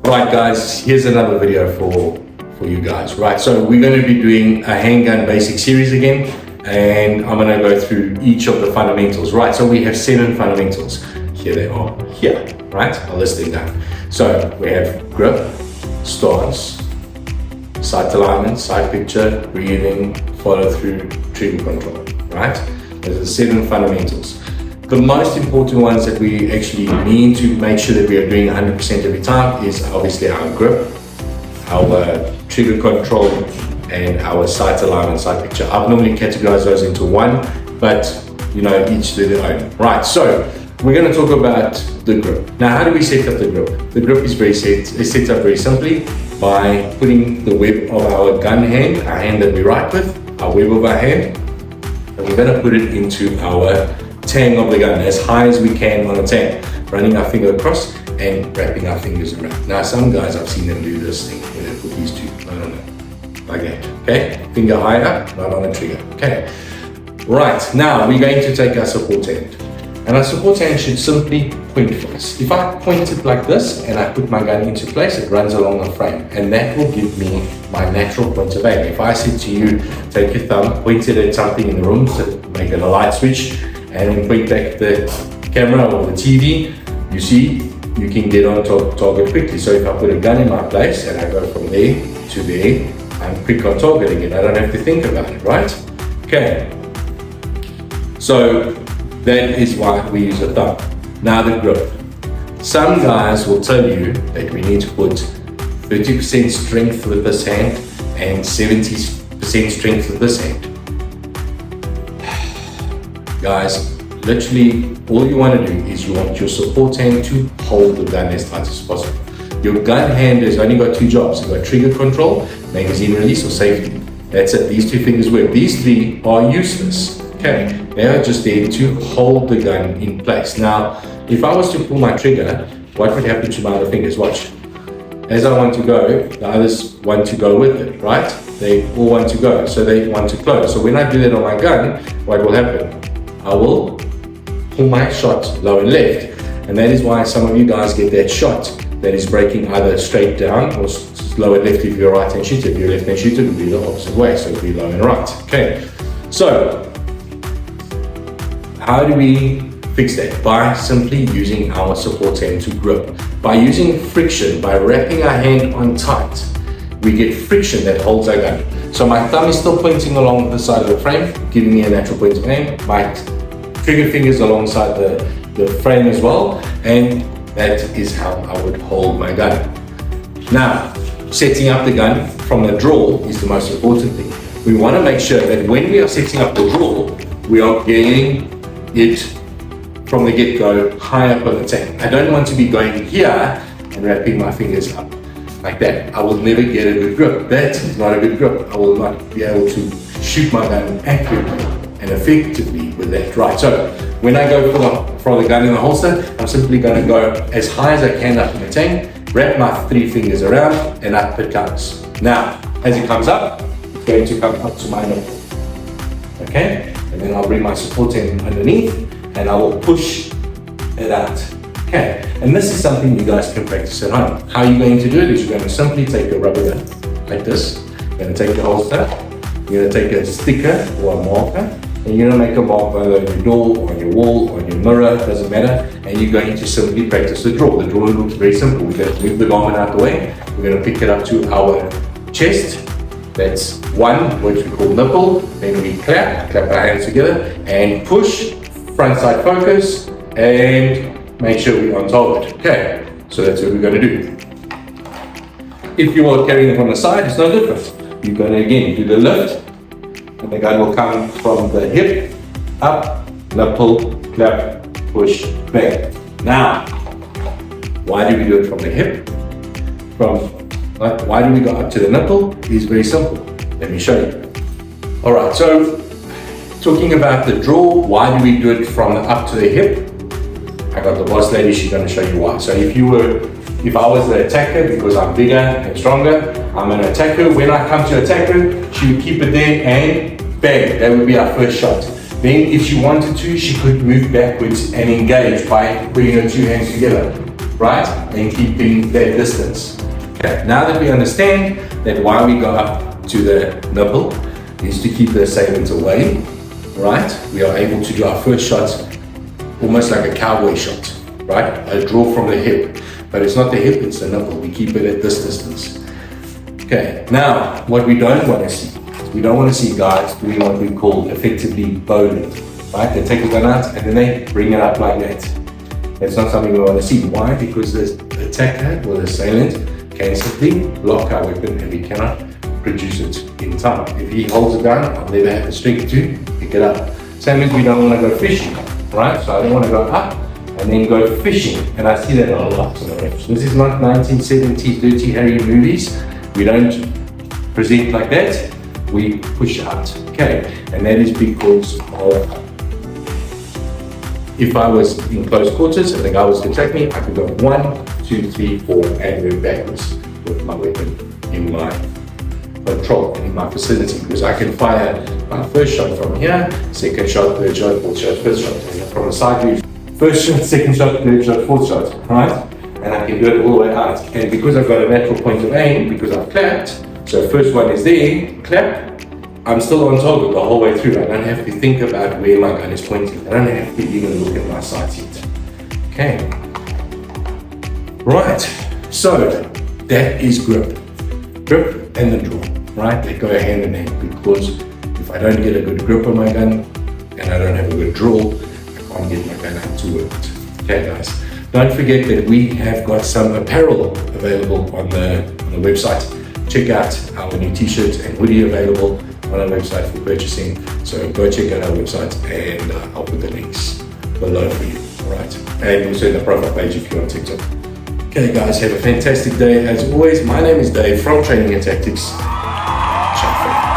Right guys, here's another video for you guys, right? So we're going to be doing a handgun basic series again, and I'm going to go through each of the fundamentals, right? So we have 7 fundamentals. Here they are, here, right? I'll list them down. So we have grip, stance, sight alignment, sight picture, breathing, follow through, trigger control, right? Those are the 7 fundamentals. The most important ones that we actually need to make sure that we are doing 100% every time is obviously our grip, our trigger control, and our sight alignment, sight picture. I've normally categorized those into one, but you know, each to their own. Right, so we're going to talk about the grip. Now, how do we set up the grip? The grip is set up very simply by putting the web of our gun hand, our hand that we write with, our web of our hand, and we're going to put it into our tang of the gun as high as we can on a tang, running our finger across and wrapping our fingers around. Now, some guys, I've seen them do this thing where they put these two, I don't know, like that, okay? Finger high up, right on the trigger, okay? Right, now we're going to take our support hand. And our support hand should simply point for us. If I point it like this and I put my gun into place, it runs along the frame, and that will give me my natural point of aim. If I said to you, take your thumb, point it at something in the room, so make it a light switch, and then point back the camera or the TV, you see, you can get on target quickly. So if I put a gun in my place and I go from there to there, I'm quick on target again. I don't have to think about it, right? Okay. So that is why we use a thumb. Now the grip. Some guys will tell you that we need to put 30% strength with this hand and 70% strength with this hand. Guys, literally all you want to do is you want your support hand to hold the gun as tight as possible. Your gun hand has only got 2 jobs. You've got trigger control, magazine release, or safety. That's it. These 2 fingers work. These 3 are useless. Okay, they are just there to hold the gun in place. Now, if I was to pull my trigger, what would happen to my other fingers? Watch. As I want to go, the others want to go with it, right? They all want to go, so they want to close. So when I do that on my gun, what will happen? I will pull my shot low and left. And that is why some of you guys get that shot that is breaking either straight down or low and left if you're a right-hand shooter. If you're a left-hand shooter, it will be the opposite way, so it will be low and right. Okay, so how do we fix that? By simply using our support hand to grip. By using friction, by wrapping our hand on tight, we get friction that holds our gun. So my thumb is still pointing along the side of the frame, giving me a natural point of aim. My trigger fingers alongside the frame as well, and that is how I would hold my gun. Now, setting up the gun from the draw is the most important thing. We want to make sure that when we are setting up the draw, we are getting it from the get-go high up on the tang. I don't want to be going here and wrapping my fingers up like that. I will never get a good grip. That is not a good grip. I will not be able to shoot my gun accurately and effectively with that. Right, so when I go for the gun in the holster, I'm simply going to go as high as I can up in the tang, wrap my 3 fingers around, and up it comes. Now, as it comes up, it's going to come up to my nipple. Okay, and then I'll bring my support hand underneath, and I will push it out. Okay, and this is something you guys can practice at home. How you're going to do it is you're going to simply take a rubber gun like this. You're going to take the holster, you're going to take a sticker or a marker, and you're going to make a mark either on your door, on your wall, on your mirror, doesn't matter, and you're going to simply practice the draw. The draw looks very simple. We're going to move the garment out the way, we're going to pick it up to our chest. That's 1, which we call nipple. Then we clap our hands together and push, front side focus, and make sure we're on target. Okay, so that's what we're going to do. If you are carrying it from the side, it's no different. You're going to again do the lift, and the gun will come from the hip, up, nipple, clap, push, bang. Now, why do we do it from the hip? Why do we go up to the nipple? It's very simple. Let me show you. All right, so talking about the draw, why do we do it from the up to the hip? I got the boss lady, she's going to show you why. So if I was the attacker, because I'm bigger and stronger, I'm an attacker. When I come to attack her, she would keep it there and bang, that would be our first shot. Then if she wanted to, she could move backwards and engage by putting her 2 hands together. right? And keeping that distance. Okay, now that we understand that why we go up to the nipple is to keep the assailant away, right? We are able to do our first shots almost like a cowboy shot, right? A draw from the hip, but it's not the hip, it's the nipple. We keep it at this distance. Okay, now what we don't want to see, we don't want to see guys doing what we call effectively bowling, right? They take a gun out and then they bring it up like that. That's not something we want to see. Why? Because the attacker or the assailant can simply lock our weapon and we cannot produce it in time. If he holds a gun, I'll never have the strength to pick it up. Same as we don't want to go fishing, right? So I don't want to go up and then go fishing. And I see that a lot on the refs. This is not 1970s Dirty Harry movies. We don't present like that. We push out, okay? And that is because of, if I was in close quarters and the guy was to attack me, I could go 1, 2, 3, 4 and move backwards with my weapon in my control, in my facility, because I can fire my first shot from here, second shot, third shot, fourth shot, fifth shot, and from the side view, first shot, second shot, third shot, fourth shot, right? And I can do it all the way out. And because I've got a natural point of aim, because I've clapped, so first one is there, clap, I'm still on target the whole way through. I don't have to think about where my gun is pointing. I don't have to even look at my sights yet. Okay. Right, so that is grip. Grip and the draw, right? They go hand in hand, because if I don't get a good grip on my gun and I don't have a good draw, I can't get my gun out to work. Okay guys, don't forget that we have got some apparel available on the website. Check out our new t-shirts and hoodie available on our website for purchasing. So go check out our website and I'll put the links below for you, all right? And also in the profile page if you're on TikTok. Okay guys, have a fantastic day. As always, my name is Dave from Training and Tactics. Ciao for now.